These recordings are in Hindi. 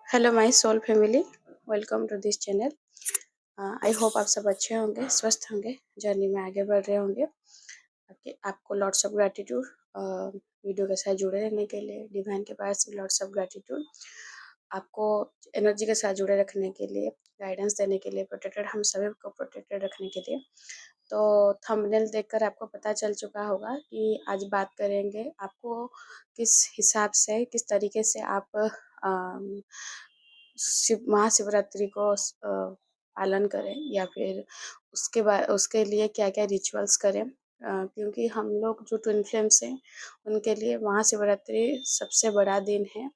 Hello my soul family, welcome to this channel. I hope आप सब अच्छे होंगे, स्वस्थ होंगे, जर्नी में आगे बढ़ रहे होंगे। आपको लॉट्स ऑफ ग्रैटिट्यूड वीडियो के साथ जुड़े रहने के लिए, डिवाइन के पास लॉट्स ऑफ ग्रैटिट्यूड आपको एनर्जी के साथ जुड़े रखने के लिए, गाइडेंस देने के लिए, प्रोटेक्टेड हम सभी को प्रोटेक्टेड रखने के लिए। तो थंबनेल देखकर आपको पता चल चुका होगा कि आज बात करेंगे आपको किस हिसाब से, किस तरीके से आप महाशिवरात्रि को पालन करें, या फिर उसके लिए क्या क्या रिचुअल्स करें। क्योंकि हम लोग जो ट्विन फ्लेम्स हैं उनके लिए महाशिवरात्रि सबसे बड़ा दिन है।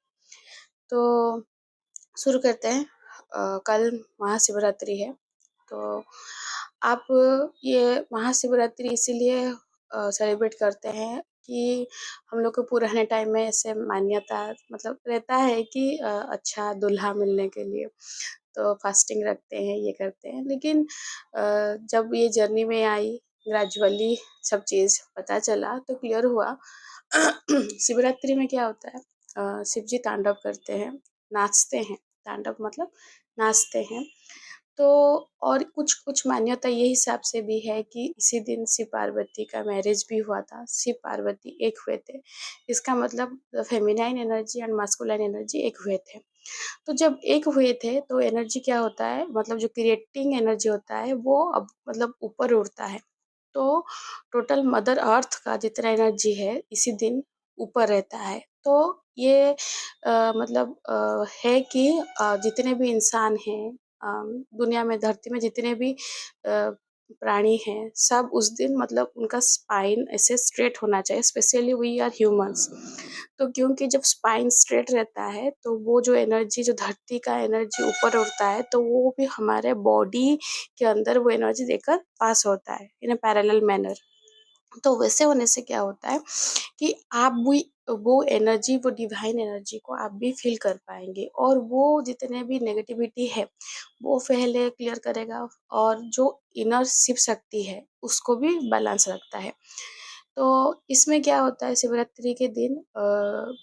तो शुरू करते हैं। कल महाशिवरात्रि है, तो आप ये महाशिवरात्रि इसीलिए सेलिब्रेट करते हैं कि हम लोग को पुराने टाइम में ऐसे मान्यता मतलब रहता है कि अच्छा दूल्हा मिलने के लिए तो फास्टिंग रखते हैं, ये करते हैं। लेकिन जब ये जर्नी में आई, ग्रेजुअली सब चीज़ पता चला तो क्लियर हुआ। शिवरात्रि में क्या होता है, शिव जी तांडव करते हैं, नाचते हैं। तांडव मतलब नाचते हैं। तो और कुछ कुछ मान्यता ये हिसाब से भी है कि इसी दिन शिव पार्वती का मैरिज भी हुआ था, शिव पार्वती एक हुए थे। इसका मतलब feminine energy and masculine energy एक हुए थे। तो जब एक हुए थे तो एनर्जी क्या होता है, मतलब जो क्रिएटिंग एनर्जी होता है वो अब मतलब ऊपर उड़ता है। तो टोटल मदर अर्थ का जितना एनर्जी है इसी दिन ऊपर रहता है। तो ये मतलब है कि जितने भी इंसान हैं, दुनिया में, धरती में जितने भी प्राणी हैं, सब उस दिन मतलब उनका स्पाइन ऐसे स्ट्रेट होना चाहिए। Specially we are humans. तो क्योंकि जब स्पाइन स्ट्रेट रहता है तो वो जो एनर्जी, जो धरती का एनर्जी ऊपर उड़ता है, तो वो भी हमारे बॉडी के अंदर वो एनर्जी देकर पास होता है इन अ पैरेलल मैनर। तो वैसे होने से क्या होता है कि आप भी वो एनर्जी, वो डिवाइन एनर्जी को आप भी फील कर पाएंगे, और वो जितने भी नेगेटिविटी है वो पहले क्लियर करेगा, और जो इनर शिव शक्ति है उसको भी बैलेंस रखता है। तो इसमें क्या होता है, शिवरात्रि के दिन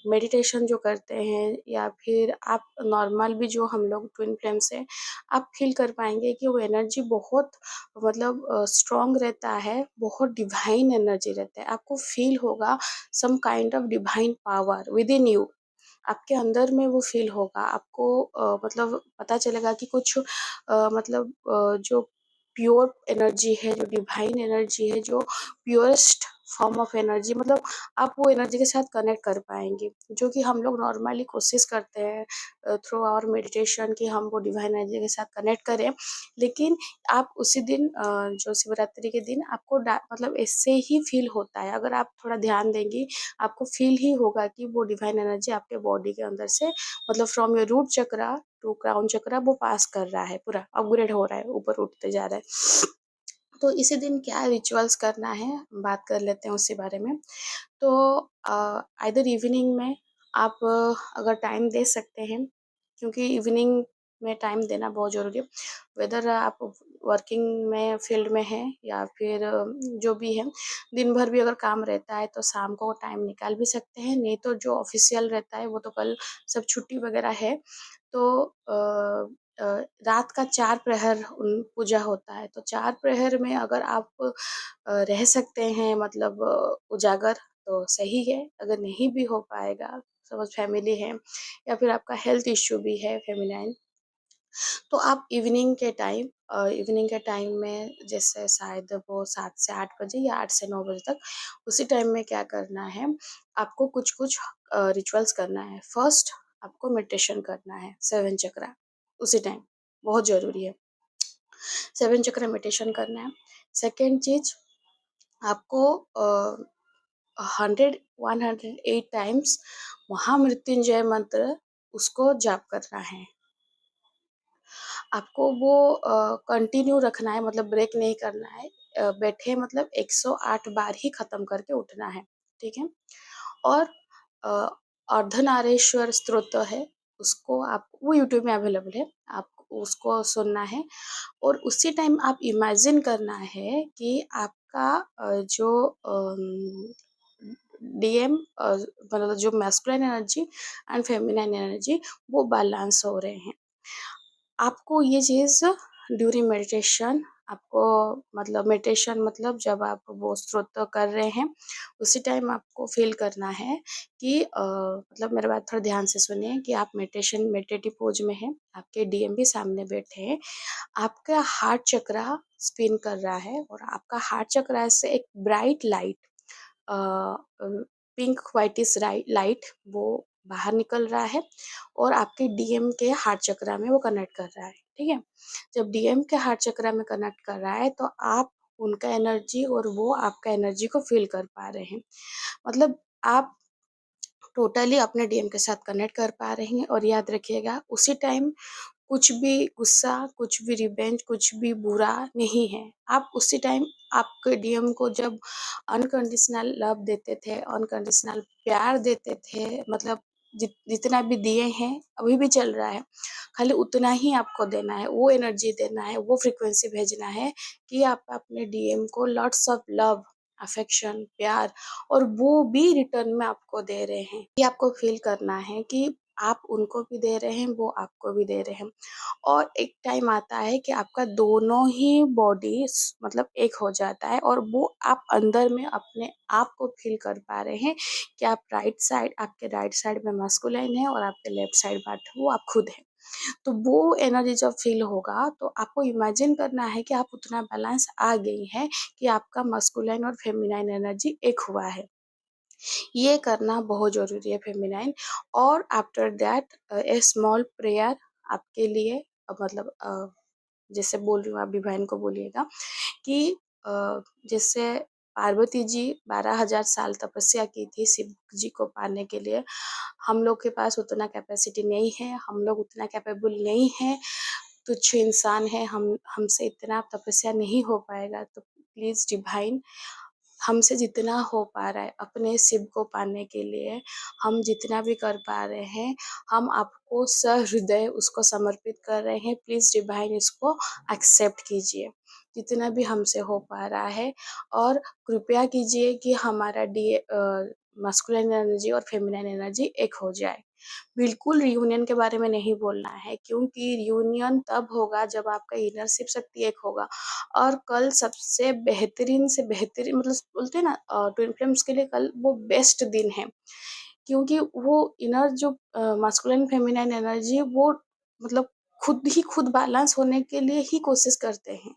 मेडिटेशन जो करते हैं, या फिर आप नॉर्मल भी जो हम लोग ट्विन फ्लेम से आप फील कर पाएंगे कि वो एनर्जी बहुत मतलब स्ट्रॉन्ग रहता है, बहुत डिवाइन एनर्जी रहता है। आपको फील होगा some kind of divine power within you. आपके अंदर में वो फील होगा आपको। मतलब पता चलेगा कि कुछ मतलब जो प्योर एनर्जी है, जो डिवाइन एनर्जी है, जो प्योरेस्ट फॉर्म ऑफ एनर्जी, मतलब आप वो एनर्जी के साथ कनेक्ट कर पाएंगे, जो कि हम लोग नॉर्मली कोशिश करते हैं थ्रू आवर मेडिटेशन कि हम वो डिवाइन एनर्जी के साथ कनेक्ट करें। लेकिन आप उसी दिन जो शिवरात्रि के दिन आपको मतलब ऐसे ही फील होता है। अगर आप थोड़ा ध्यान देंगी आपको फील ही होगा कि वो डिवाइन एनर्जी आपके बॉडी के अंदर से, मतलब from your root chakra to crown chakra, वो पास कर रहा है, पूरा अपग्रेड हो रहा है, ऊपर उठते जा रहा है। तो इसी दिन क्या रिचुअल्स करना है, बात कर लेते हैं उसी बारे में। तो आइदर इवनिंग में आप अगर टाइम दे सकते हैं, क्योंकि इवनिंग में टाइम देना बहुत ज़रूरी है। वेदर आप वर्किंग में फील्ड में हैं या फिर जो भी है, दिन भर भी अगर काम रहता है तो शाम को टाइम निकाल भी सकते हैं। नहीं तो जो ऑफिशियल रहता है वो तो कल सब छुट्टी वगैरह है। तो रात का 4 प्रहर पूजा होता है। तो 4 प्रहर में अगर आप रह सकते हैं, मतलब उजागर, तो सही है। अगर नहीं भी हो पाएगा, सपोज फैमिली है या फिर आपका हेल्थ इश्यू भी है फेमिनाइन, तो आप इवनिंग के टाइम में, जैसे शायद वो 7 से 8 बजे या 8 से 9 बजे तक, उसी टाइम में क्या करना है, आपको कुछ कुछ रिचुअल्स करना है। फर्स्ट आपको मेडिटेशन करना है 7 चक्रा उसी टाइम, बहुत ज़रूरी है। 7 चक्रा मेडिटेशन करना है। सेकेंड चीज, आपको 108 टाइम्स महामृत्युंजय मंत्र उसको जाप करना है। आपको वो कंटिन्यू रखना है, मतलब ब्रेक नहीं करना है। बैठे मतलब 108 बार ही खत्म करके उठना है, ठीक है। और अ, अर्धनारेश्वर स्तोत्र है, उसको आप, वो यूट्यूब में अवेलेबल है, आप उसको सुनना है। और उसी टाइम आप इमेजिन करना है कि आपका जो डीएम मतलब जो masculine energy and feminine energy वो बैलेंस हो रहे हैं। आपको ये चीज़ ड्यूरिंग मेडिटेशन आपको मतलब मेडिटेशन मतलब जब आप वो स्तोत्र कर रहे हैं, उसी टाइम आपको फ़ील करना है कि मतलब मेरी बात थोड़ा ध्यान से सुनिए कि आप मेडिटेटिव पोज़ में हैं, आपके डीएम भी सामने बैठे हैं, आपका हार्ट चक्रा स्पिन कर रहा है और आपका हार्ट चक्रा से एक ब्राइट लाइट अ पिंक व्हाइटिश लाइट वो बाहर निकल रहा है और आपके डीएम के हार्ट चक्रा में वो कनेक्ट कर रहा है, ठीक है? जब डीएम के हार्ट चक्रा में कनेक्ट कर रहा है तो आप उनका एनर्जी और वो आपका एनर्जी को फ़ील कर पा रहे हैं। मतलब आप टोटली अपने डीएम के साथ कनेक्ट कर पा रहे हैं और याद रखिएगा उसी टाइम कुछ भी गुस्सा, कुछ भी रिवेंज, कुछ भी बुरा नहीं है। आप उसी टाइम आपके डीएम को जब अनकंडीशनल लव देते थे, अनकंडीशनल प्यार देते थे, मतलब जितना भी दिए हैं, अभी भी चल रहा है। खाली उतना ही आपको देना है, वो एनर्जी देना है, वो फ्रीक्वेंसी भेजना है कि आप अपने डीएम को लॉट्स ऑफ लव, अफेक्शन, प्यार और वो भी रिटर्न में आपको दे रहे हैं। ये आपको फ़ील करना है कि आप उनको भी दे रहे हैं, वो आपको भी दे रहे हैं। और एक टाइम आता है कि आपका दोनों ही बॉडी मतलब एक हो जाता है और वो आप अंदर में अपने आप को फ़ील कर पा रहे हैं कि आप आपके राइट साइड में मस्कुलाइन है और आपके लेफ्ट साइड बैठे वो आप खुद हैं। तो वो एनर्जी जब फ़ील होगा तो आपको इमेजिन करना है कि आप उतना बैलेंस आ गई हैं कि आपका मस्कुलाइन और फेमिनाइन एनर्जी एक हुआ है। ये करना बहुत ज़रूरी है फेमिनाइन और after that A small prayer आपके लिए मतलब जैसे बोल रही हूँ आप डिवाइन को बोलिएगा कि जैसे पार्वती जी 12,000 साल तपस्या की थी शिव जी को पाने के लिए, हम लोग के पास उतना कैपेसिटी नहीं है, हम लोग उतना कैपेबल नहीं हैं, तुच्छ इंसान हैं, हमसे इतना तपस्या नहीं हो पाएगा, तो प्लीज़ डिवाइन हमसे जितना हो पा रहा है अपने शिव को पाने के लिए हम जितना भी कर पा रहे हैं, हम आपको सहृदय उसको समर्पित कर रहे हैं। प्लीज़ डिवाइन इसको एक्सेप्ट कीजिए, जितना भी हमसे हो पा रहा है और कृपया कीजिए कि हमारा मास्कुलिन एनर्जी और फेमिनिन एनर्जी एक हो जाए। बिल्कुल रियूनियन के बारे में नहीं बोलना है क्योंकि रियूनियन तब होगा जब आपका इनर शिव शक्ति एक होगा और कल सबसे बेहतरीन से बेहतरीन मतलब बोलते हैं ना ट्विन फ्लेम्स के लिए कल वो बेस्ट दिन है क्योंकि वो इनर जो मास्कुलिन फेमिनिन एनर्जी वो मतलब खुद बैलेंस होने के लिए ही कोशिश करते हैं।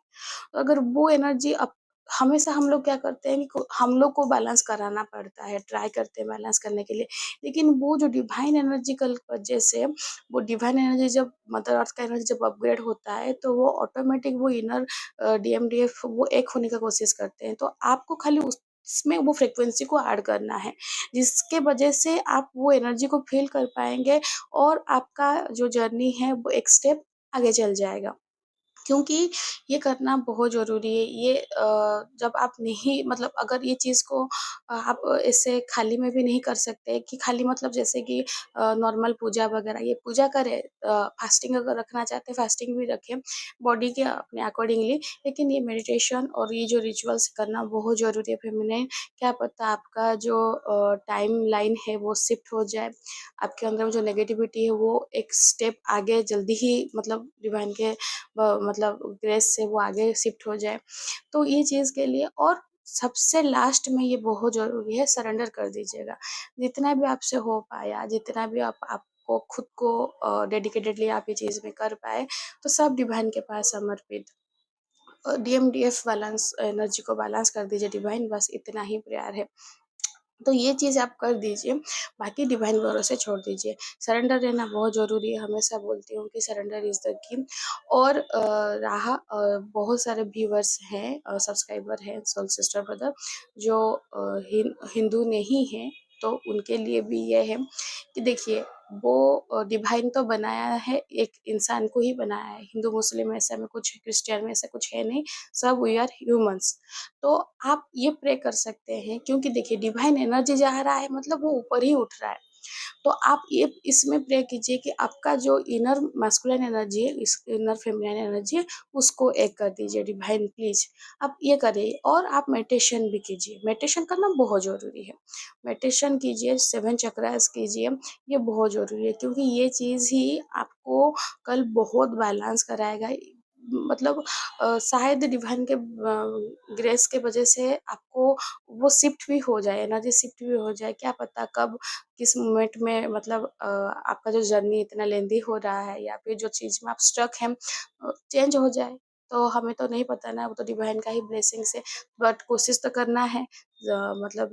अगर वो एनर्जी अप हमेशा हम लोग क्या करते हैं कि हम लोग को बैलेंस कराना पड़ता है, ट्राई करते हैं बैलेंस करने के लिए। लेकिन वो जो डिवाइन एनर्जी कल वजह से वो डिवाइन एनर्जी जब मदर अर्थ का एनर्जी जब अपग्रेड होता है, तो वो ऑटोमेटिक वो इनर डीएमडीएफ वो एक होने का कोशिश करते हैं। तो आपको खाली उसमें वो फ्रीक्वेंसी को ऐड करना है, जिसके वजह से आप वो एनर्जी को फ़ील कर पाएँगे और आपका जो जर्नी है वो एक स्टेप आगे चल जाएगा। क्योंकि ये करना बहुत ज़रूरी है। ये जब आप नहीं मतलब अगर ये चीज़ को आप ऐसे खाली में भी नहीं कर सकते कि खाली मतलब जैसे कि नॉर्मल पूजा वगैरह ये पूजा करें फास्टिंग अगर रखना चाहते हैं फास्टिंग भी रखें बॉडी के अपने अकॉर्डिंगली। लेकिन ये मेडिटेशन और ये जो रिचुअल्स करना बहुत ज़रूरी है फेमिनिन। क्या पता आपका जो टाइम लाइन है वो शिफ्ट हो जाए, आपके अंदर में जो नेगेटिविटी है वो एक स्टेप आगे जल्दी ही मतलब डिवाइन के मतलब ग्रेस से वो आगे शिफ्ट हो जाए। तो ये चीज़ के लिए और सबसे लास्ट में ये बहुत ज़रूरी है सरेंडर कर दीजिएगा। जितना भी आपसे हो पाया, जितना भी आपको खुद को डेडिकेटेडली आप ये चीज़ में कर पाए, तो सब डिवाइन के पास समर्पित। डीएमडीएफ बैलेंस एनर्जी को बैलेंस कर दीजिए डिवाइन बस इतना ही प्यार है। तो ये चीज़ आप कर दीजिए, बाकी डिवाइन भरोसे छोड़ दीजिए। सरेंडर रहना बहुत ज़रूरी है, हमेशा बोलती हूँ कि सरेंडर इज़ द की। और बहुत सारे व्यूअर्स हैं सब्सक्राइबर हैं, सोल सिस्टर ब्रदर जो हिंदू नहीं हैं, तो उनके लिए भी ये है कि देखिए वो डिवाइन तो बनाया है, एक इंसान को ही बनाया है। हिंदू, मुस्लिम ऐसा में कुछ, क्रिश्चियन में ऐसा कुछ है नहीं, सब वी आर ह्यूमन्स। तो आप ये प्रे कर सकते हैं क्योंकि देखिए डिवाइन एनर्जी जा रहा है मतलब वो ऊपर ही उठ रहा है। तो आप ये इसमें प्रे कीजिए कि आपका जो इनर मैस्कुलिन एनर्जी है, इस इनर फेमिनिन एनर्जी है, उसको एक कर दीजिए डिवाइन प्लीज। आप ये करिए और आप मेडिटेशन भी कीजिए। मेडिटेशन करना बहुत ज़रूरी है। मेडिटेशन कीजिए, 7 चक्रास कीजिए, ये बहुत ज़रूरी है क्योंकि ये चीज़ ही आपको कल बहुत बैलेंस कराएगा। मतलब शायद डिवाइन के ग्रेस के वजह से आपको वो शिफ्ट भी हो जाए, एनर्जी शिफ्ट भी हो जाए, क्या पता कब किस मोमेंट में मतलब आपका जो जर्नी इतना लेंदी हो रहा है या फिर जो चीज़ में आप स्टक हैं चेंज हो जाए। तो हमें तो नहीं पता ना, वो तो डिवाइन का ही ब्लेसिंग्स है। बट कोशिश तो करना है, मतलब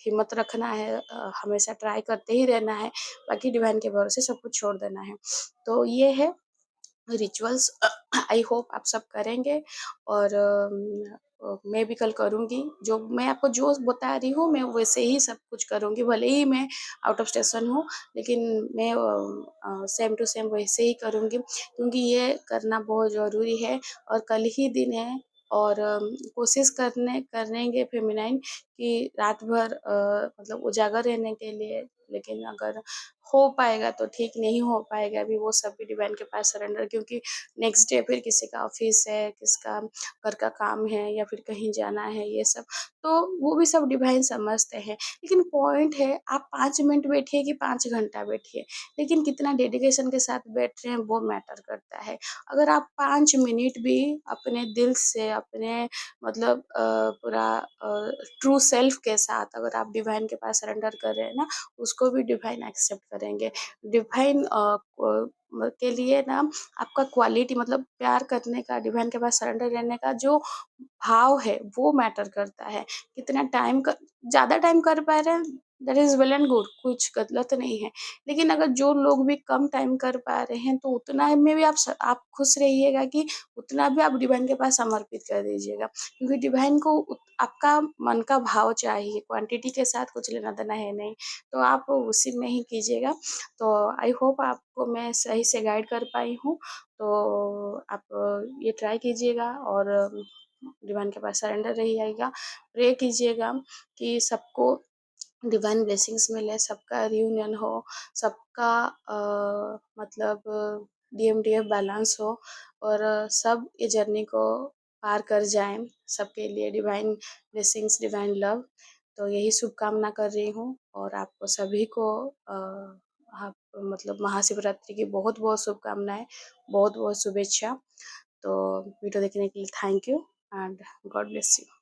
हिम्मत रखना है, हमेशा ट्राई करते ही रहना है। बाकी डिवाइन के भरोसे सब कुछ छोड़ देना है। तो ये है रिचुअल्स। आई होप आप सब करेंगे और मैं भी कल करूँगी। जो मैं आपको जो बता रही हूँ मैं वैसे ही सब कुछ करूँगी, भले ही मैं आउट ऑफ स्टेशन हूँ, लेकिन मैं सेम टू सेम वैसे ही करूँगी क्योंकि ये करना बहुत ज़रूरी है और कल ही दिन है। और कोशिश करेंगे फेमिनाइन कि रात भर मतलब उजागर रहने के लिए, लेकिन अगर हो पाएगा तो ठीक, नहीं हो पाएगा अभी वो सब भी डिवाइन के पास सरेंडर, क्योंकि नेक्स्ट डे फिर किसी का ऑफिस है, किसका घर का काम है या फिर कहीं जाना है, ये सब तो वो भी सब डिवाइन समझते हैं। लेकिन पॉइंट है, आप 5 मिनट बैठिए कि 5 घंटा बैठिए, लेकिन कितना डेडिकेशन के साथ बैठ रहे हैं वो मैटर करता है। अगर आप 5 मिनट भी अपने दिल से, अपने मतलब पूरा ट्रू सेल्फ के साथ अगर आप डिवाइन के पास सरेंडर कर रहे हैं ना, उसको भी डिवाइन एक्सेप्ट करेंगे। डिवाइन के लिए ना आपका क्वालिटी मतलब प्यार करने का, डिवाइन के पास सरेंडर रहने का जो भाव है वो मैटर करता है। कितना टाइम कर, ज़्यादा टाइम कर पा रहे हैं that is well and good, कुछ गलत नहीं है। लेकिन अगर जो लोग भी कम टाइम कर पा रहे हैं तो उतना में भी आप खुश रहिएगा कि उतना भी आप डिवाइन के पास समर्पित कर दीजिएगा, क्योंकि डिवाइन को आपका मन का भाव चाहिए, क्वांटिटी के साथ कुछ लेना देना है नहीं। तो आप उसी में ही कीजिएगा। तो आई होप आपको मैं सही से गाइड कर पाई हूँ। तो आप ये ट्राई कीजिएगा और डिवाइन के पास सरेंडर रहिएगा, प्रे कीजिएगा कि सबको डिवाइन ब्लेसिंग्स मिले, सबका रियूनियन हो, सबका मतलब डीएमडीएफ बैलेंस हो और सब ये जर्नी को पार कर जाएं। सबके लिए डिवाइन ब्लेसिंग्स, डिवाइन लव। तो यही शुभकामना कर रही हूँ और आपको सभी को आप मतलब महाशिवरात्रि की बहुत बहुत शुभकामनाएं, बहुत बहुत शुभेच्छा। तो वीडियो देखने के लिए thank you and God bless you.